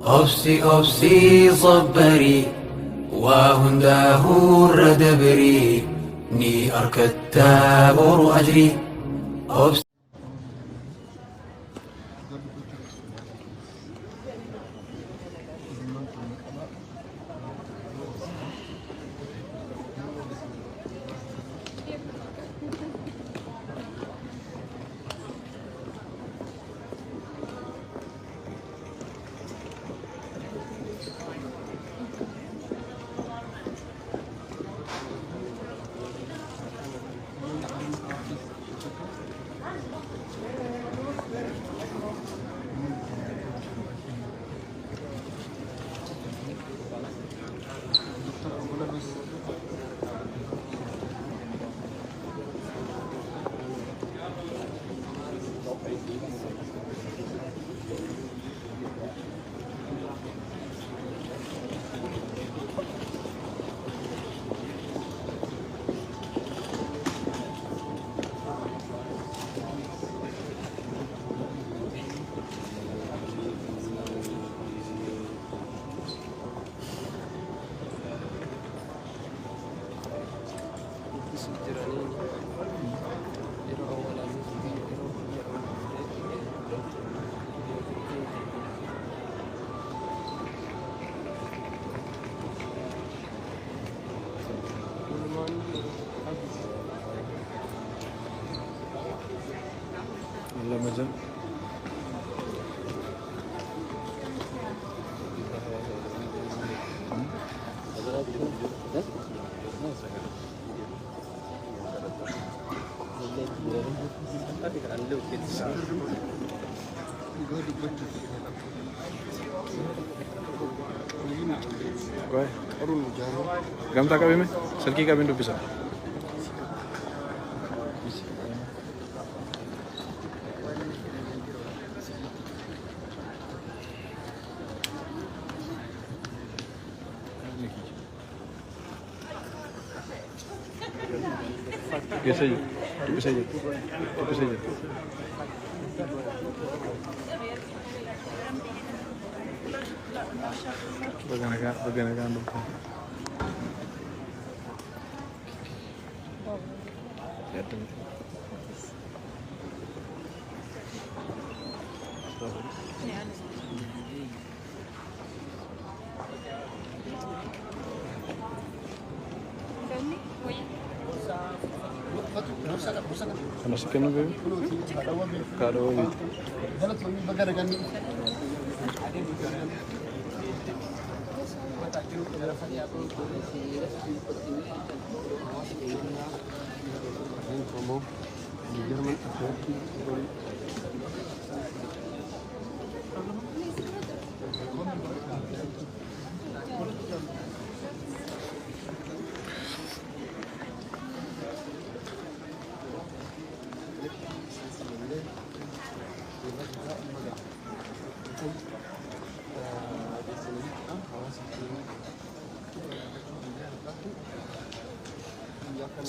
أوفسي أوفسي صبري وهنده الردبري ني أركتا بور أجري أوفسي مجال gamta kabe में सलकी का बिंदु पिसा कैसे ये कैसे ये कैसे ये bagaimana kan Sama si Kenu bebe? Kado itu.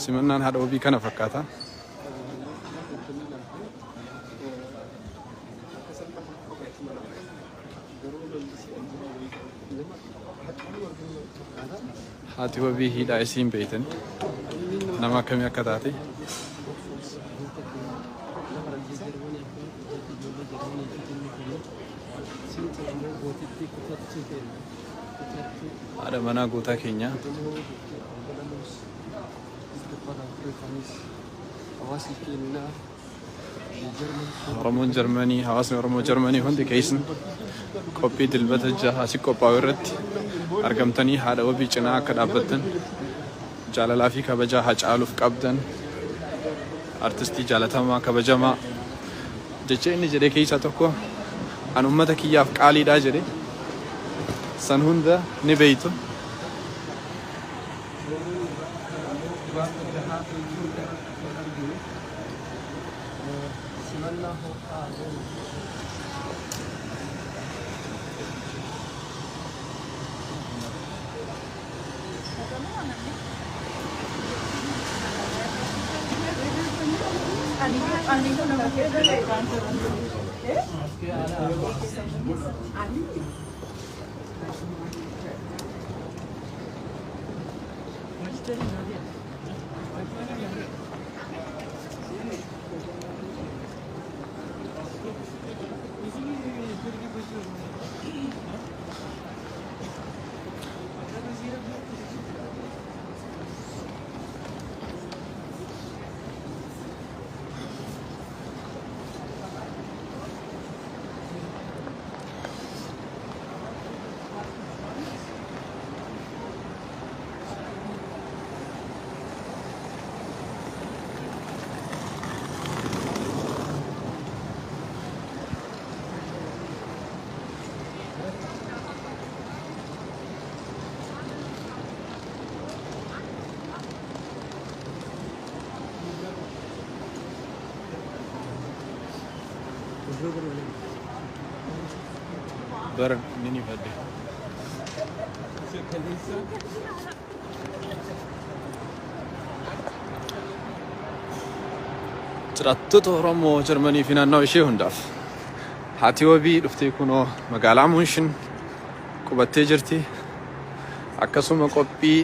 Simannaan haadha wabii kana fakkaata. Haati wabii hidhaa isiin beeytan nama akkamii akka taate. Haadha manaa gootaa keenya. Oromoon Jarmanii hawaasni Oromoo Jarmanii hundi keessan qophii dilbata jaha si qophaa'u irratti argamtanii haadha wabii cinaa akka dhaabbattan jaalalaa fi kabajaa hacaaluuf qabdan artistii jaalatamaa kabajamaa jecha inni jedhee keessaa tokko an ummata kiyyaaf qaaliidhaa jedhe san hunda ni beeytu. برن نيني فدي جراتت oromoo Jarmanii fi naannoo ishee hundaaf haati wabii dhuftee kunoo magaalaa Munshin qubattee jirti. Akkasuma qophii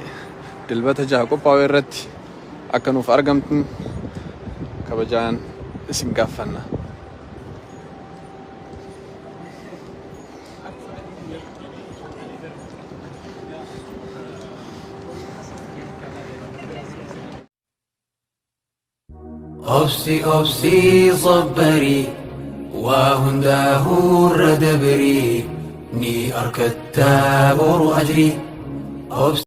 dilbata jaha qophaa'u irratti akka nuuf argamtan kabajaan isin gaafanna. أبسي أبسي صبري وهنداه الردبري ني أركض تابور أجري